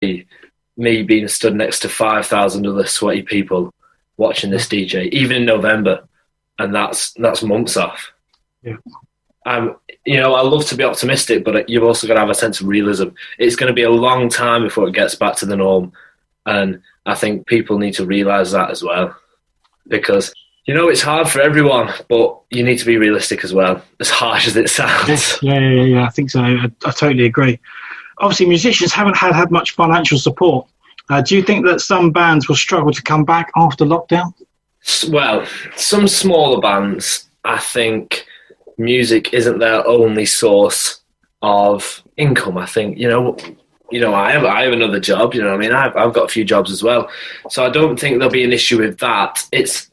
me being stood next to 5,000 other sweaty people watching this DJ, even in November, and that's months off. Yeah. I love to be optimistic, but you've also got to have a sense of realism. It's going to be a long time before it gets back to the norm, and I think people need to realise that as well, because it's hard for everyone, but you need to be realistic as well, as harsh as it sounds. Yeah, I think so. I totally agree. Obviously, musicians haven't had much financial support. Do you think that some bands will struggle to come back after lockdown? Well, some smaller bands, I think music isn't their only source of income. I think, I have another job, I've got a few jobs as well. So I don't think there'll be an issue with that. It's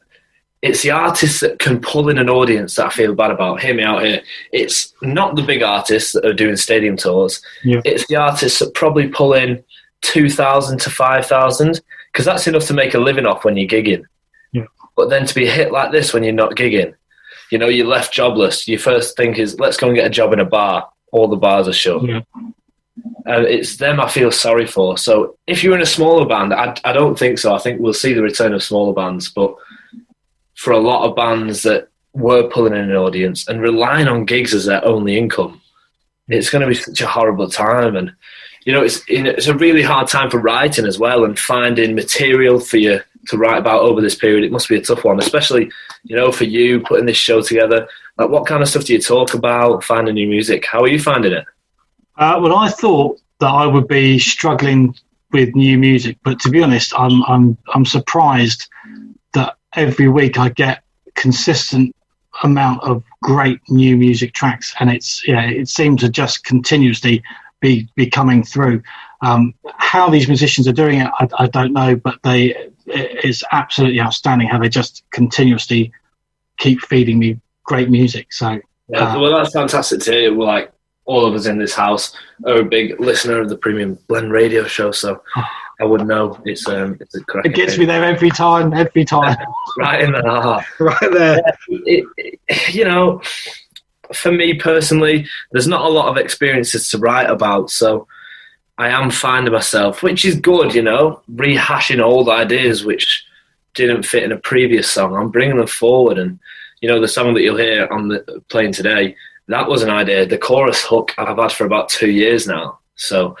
the artists that can pull in an audience that I feel bad about. Hear me out here. It's not the big artists that are doing stadium tours. Yeah. It's the artists that probably pull in 2,000 to 5,000, because that's enough to make a living off when you're gigging. Yeah. But then to be hit like this when you're not gigging, you're left jobless. Your first thing is, let's go and get a job in a bar. All the bars are shut. Yeah. And it's them I feel sorry for. So if you're in a smaller band, I don't think so. I think we'll see the return of smaller bands, but for a lot of bands that were pulling in an audience and relying on gigs as their only income, it's going to be such a horrible time. And, it's a really hard time for writing as well, and finding material for you to write about over this period. It must be a tough one, especially, for you putting this show together. Like, what kind of stuff do you talk about, finding new music? How are you finding it? Well, I thought that I would be struggling with new music, but to be honest, I'm surprised that every week I get consistent amount of great new music tracks, and it seems to just continuously be coming through. How these musicians are doing it, I don't know, but it's absolutely outstanding how they just continuously keep feeding me great music. So well, that's fantastic to hear. Like, all of us in this house are a big listener of the Premium Blend radio show, so I would know it's a correct. It gets me there every time. Right in the heart. Right there. For me personally, there's not a lot of experiences to write about, so I am finding myself, which is good, rehashing old ideas which didn't fit in a previous song. I'm bringing them forward, and the song that you'll hear on the playing today, that was an idea. The chorus hook I've had for about 2 years now, so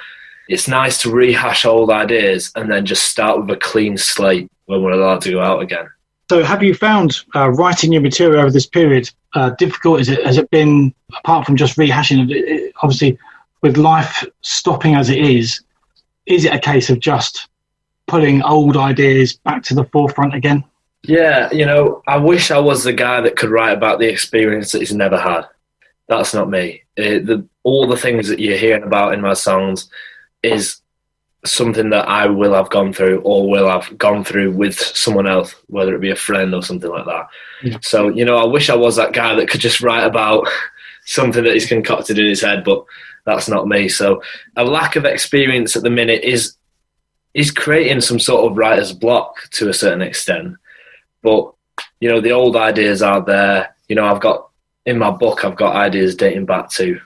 it's nice to rehash old ideas and then just start with a clean slate when we're allowed to go out again. So have you found writing your material over this period difficult? Has it been, apart from just rehashing it, obviously with life stopping as it is it a case of just putting old ideas back to the forefront again? Yeah, I wish I was the guy that could write about the experience that he's never had. That's not me. All the things that you're hearing about in my songs is something that I will have gone through, or will have gone through with someone else, whether it be a friend or something like that. Yeah. So, I wish I was that guy that could just write about something that he's concocted in his head, but that's not me. So a lack of experience at the minute is creating some sort of writer's block to a certain extent. But, the old ideas are there. I've got, in my book, I've got ideas dating back to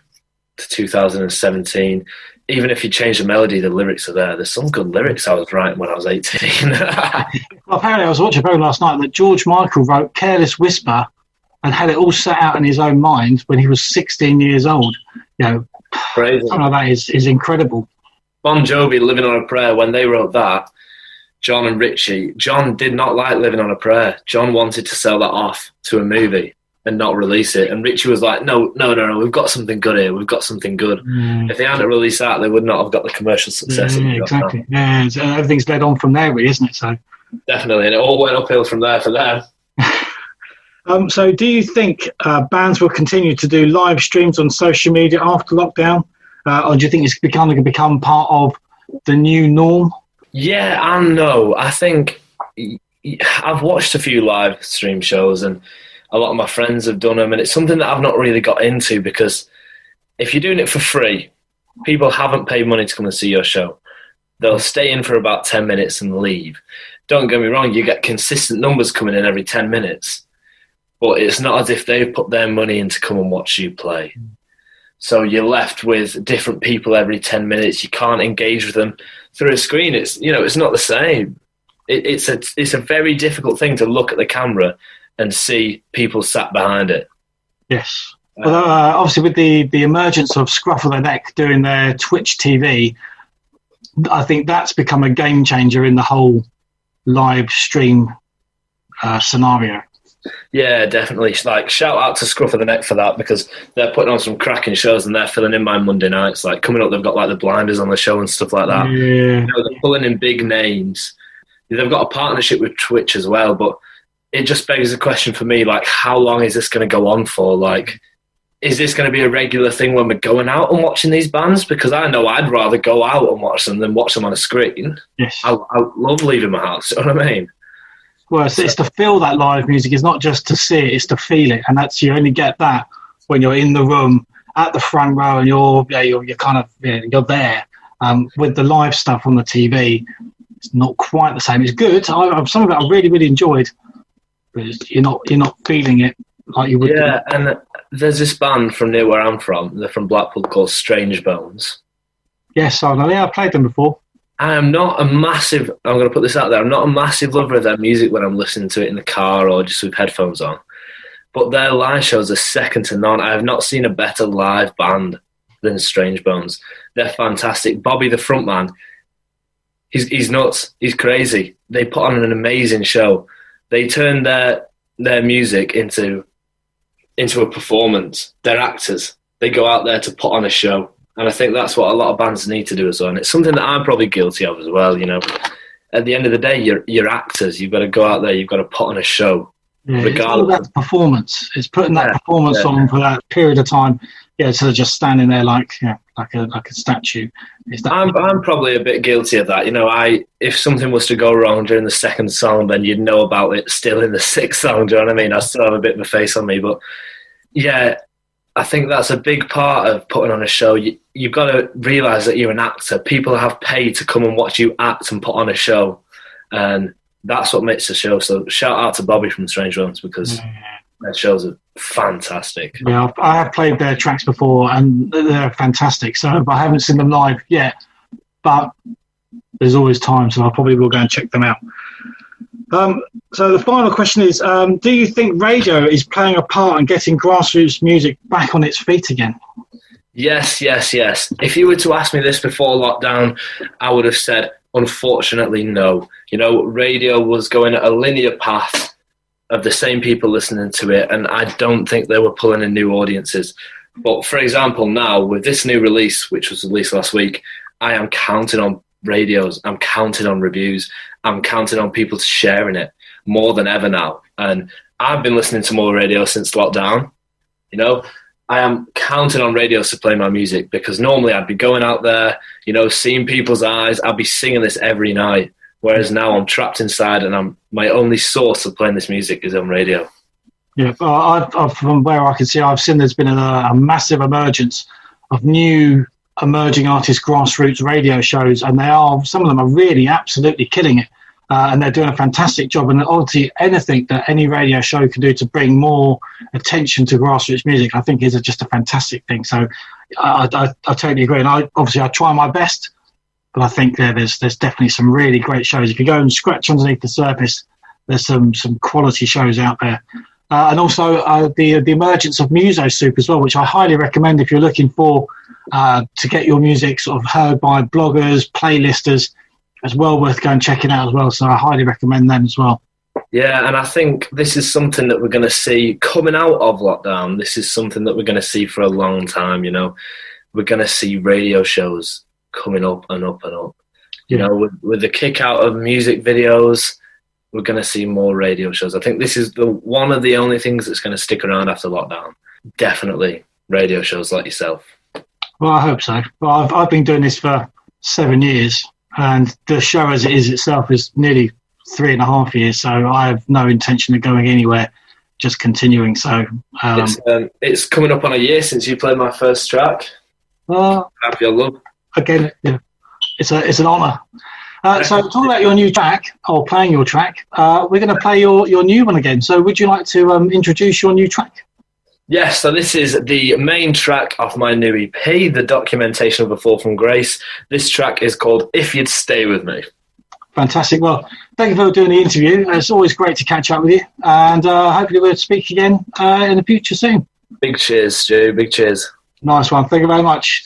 2017. Even if you change the melody, the lyrics are there. There's some good lyrics I was writing when I was 18. Well, apparently I was watching a program last night that George Michael wrote Careless Whisper and had it all set out in his own mind when he was 16 years old. Crazy. Something like that is incredible. Bon Jovi, Living on a Prayer, when they wrote that, John and Richie, John did not like Living on a Prayer. John wanted to sell that off to a movie and not release it. And Richie was like, no, we've got something good here. We've got something good. If they hadn't released that, they would not have got the commercial success. Exactly. Yeah, everything's led on from there, really, isn't it? So definitely, and it all went uphill from there for them. So do you think bands will continue to do live streams on social media after lockdown? Or do you think it's going to become part of the new norm? Yeah and no. I think I've watched a few live stream shows, and a lot of my friends have done them, and it's something that I've not really got into, because if you're doing it for free, people haven't paid money to come and see your show. They'll stay in for about 10 minutes and leave. Don't get me wrong, you get consistent numbers coming in every 10 minutes, but it's not as if they've put their money in to come and watch you play. So you're left with different people every 10 minutes. You can't engage with them through a screen. It's not the same. It's a very difficult thing to look at the camera and see people sat behind it. Yes. Although, obviously, with the emergence of Scruff of the Neck doing their Twitch TV, I think that's become a game changer in the whole live stream scenario. Yeah, definitely. Like, shout out to Scruff of the Neck for that, because they're putting on some cracking shows and they're filling in my Monday nights. Like, coming up, they've got like the Blinders on the show and stuff like that. Yeah. They're pulling in big names. They've got a partnership with Twitch as well, but it just begs the question for me, like, how long is this going to go on for? Like, is this going to be a regular thing when we're going out and watching these bands? Because I know I'd rather go out and watch them than watch them on a screen. Yes. I love leaving my house, you know what I mean? Well, it's to feel that live music. It's not just to see it, it's to feel it. And you only get that when you're in the room at the front row and you're there. With the live stuff on the TV, it's not quite the same. It's good. Some of it I really, really enjoyed, but you're not feeling it like you would. Yeah, and there's this band from near where I'm from. They're from Blackpool called Strange Bones. Yes, I know. Yeah, I've played them before. I'm going to put this out there, I'm not a massive lover of their music when I'm listening to it in the car or just with headphones on. But their live shows are second to none. I have not seen a better live band than Strange Bones. They're fantastic. Bobby, the frontman, he's nuts. He's crazy. They put on an amazing show. They turn their music into a performance. They're actors. They go out there to put on a show. And I think that's what a lot of bands need to do as well. And it's something that I'm probably guilty of as well, you know. At the end of the day, you're actors. You've got to go out there. You've got to put on a show. Yeah, it's all about the performance. It's putting that performance on for that period of time. Yeah, instead of just standing there like a statue. I'm probably a bit guilty of that. You know, if something was to go wrong during the second song, then you'd know about it still in the sixth song. Do you know what I mean? I still have a bit of a face on me. But, yeah, I think that's a big part of putting on a show. You've got to realise that you're an actor. People have paid to come and watch you act and put on a show. And that's what makes the show. So shout out to Bobby from Strange Ones, because their shows are fantastic. Yeah, I have played their tracks before and they're fantastic. So I haven't seen them live yet, but there's always time, so I probably will go and check them out. So the final question is, do you think radio is playing a part in getting grassroots music back on its feet again? Yes. If you were to ask me this before lockdown, I would have said, unfortunately, no. You know, radio was going at a linear path of the same people listening to it, and I don't think they were pulling in new audiences. But for example, now with this new release, which was released last week, I am counting on radios, I'm counting on reviews, I'm counting on people sharing it more than ever now. And I've been listening to more radio since lockdown. You know, I am counting on radios to play my music, because normally I'd be going out there, you know, seeing people's eyes, I'd be singing this every night. Whereas now I'm trapped inside, and my only source of playing this music is on radio. Yeah, I've from where I can see, I've seen there's been a massive emergence of new emerging artist grassroots radio shows, and some of them are really absolutely killing it, and they're doing a fantastic job. And obviously, anything that any radio show can do to bring more attention to grassroots music, I think is just a fantastic thing. So I totally agree, and I try my best. But I think there's definitely some really great shows. If you go and scratch underneath the surface, there's some quality shows out there. And also the emergence of Muso Soup as well, which I highly recommend if you're looking for to get your music sort of heard by bloggers, playlisters. It's well worth going and checking out as well. So I highly recommend them as well. Yeah, and I think this is something that we're going to see coming out of lockdown. This is something that we're going to see for a long time, you know. We're going to see radio shows coming up and up and up. You know, with the kick out of music videos, we're going to see more radio shows. I think this is one of the only things that's going to stick around after lockdown. Definitely radio shows like yourself. Well, I hope so. Well, I've been doing this for 7 years, and the show as it is itself is nearly 3.5 years, so I have no intention of going anywhere, just continuing. So it's coming up on a year since you played my first track. Have your love. Again, yeah, it's an honour. So talking about your new track, or playing your track, we're going to play your new one again. So would you like to introduce your new track? Yes, so this is the main track off my new EP, the documentation of the Fall from Grace. This track is called If You'd Stay With Me. Fantastic. Well, thank you for doing the interview. It's always great to catch up with you, and hopefully we'll speak again in the future soon. Big cheers, Stu. Big cheers. Nice one. Thank you very much.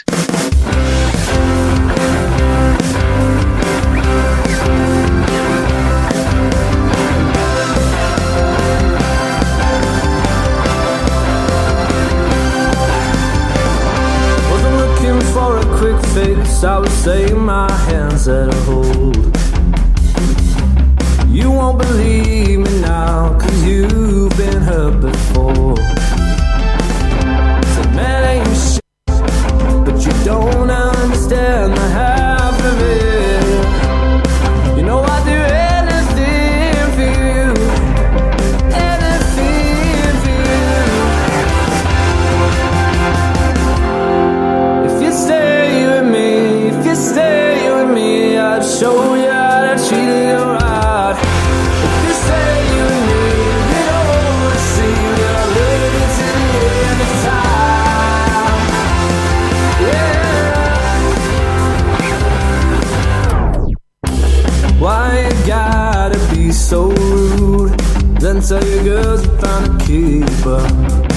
Wasn't looking for a quick fix, I was saying my hands at a hold. You won't believe me now, 'cause you've been hurt before. Said, man, ain't shit, but you don't understand the half of it. You know I'd do anything for you, anything for you. If you stay with me, if you stay with me, I'd show you how to treat you right. Why you gotta be so rude? Then tell your girls you found a keeper.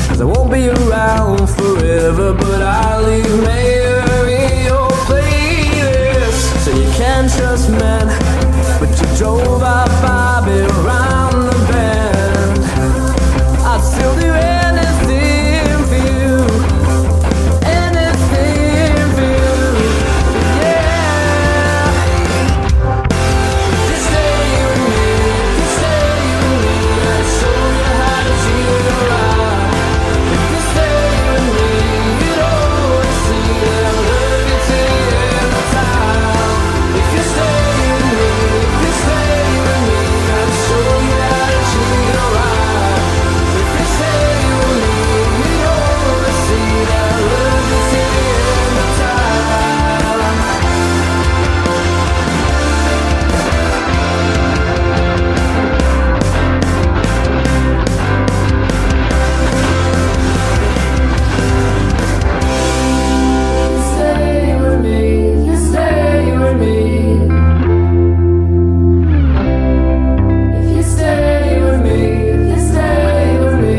'Cause I won't be around forever, but I'll leave mayor in your playlist. So you can't trust men, but you drove our Bobby around the bend. I'd still do anything for you, anything for you, yeah. If you stay with me, if you stay with me, I'll show you how to treat you right. If you stay with me, you'd always see that I love you till the end of time. If you stay with me, if you stay with me, I'll show you how to treat you right. If you stay with me, you'd always see that I love you till the end of time. You stay with me, you stay with me. If you stay with me, if you stay with me.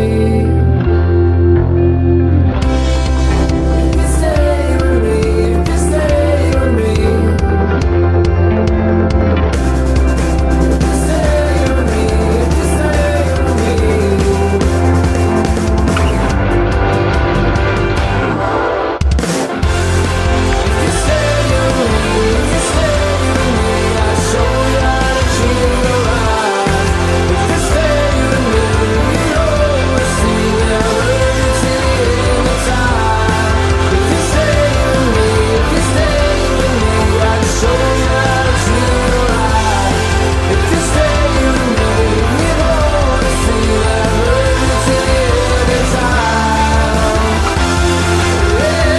If you stay with me, if you stay with me. If you stay with me, if you stay with me. If you stay with me, if you stay with me, I'll show you how to treat you right. If you stay with me, you'll always see that I love you till the end of time. If you stay with me, if you stay with me, I'll show you how to treat you right. If you stay with me, you'll always see that I love you till the end of time. Yeah.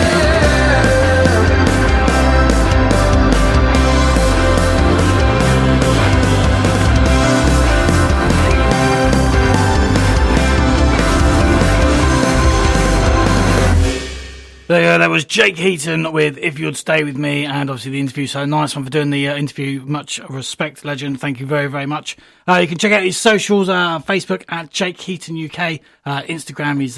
There you go, that was Jake Heaton with If You'd Stay With Me, and obviously the interview. So nice one for doing the interview. Much respect, legend. Thank you very, very much. You can check out his socials, Facebook at Jake Heaton UK. Instagram is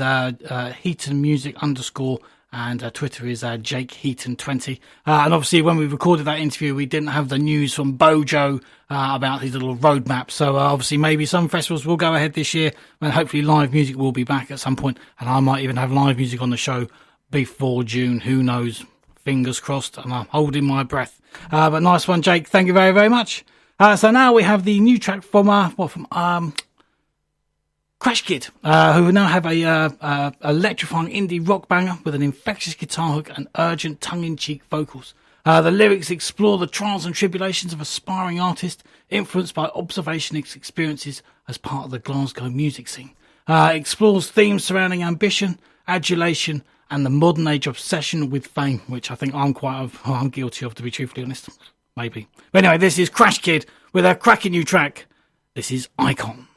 Heaton Music _ and Twitter is Jake Heaton 20. And obviously when we recorded that interview, we didn't have the news from Bojo about his little roadmap. So obviously maybe some festivals will go ahead this year, and hopefully live music will be back at some point, and I might even have live music on the show before June. Who knows? Fingers crossed, and I'm holding my breath. But nice one, Jake. Thank you very, very much. So now we have the new track from Crashkid, who now have a electrifying indie rock banger with an infectious guitar hook and urgent tongue-in-cheek vocals. The lyrics explore the trials and tribulations of aspiring artists, influenced by observationist experiences as part of the Glasgow music scene. Explores themes surrounding ambition, adulation, and the modern age obsession with fame, which I think I'm guilty of, to be truthfully honest. Maybe. But anyway, this is Crashkid with a cracking new track. This is Icon.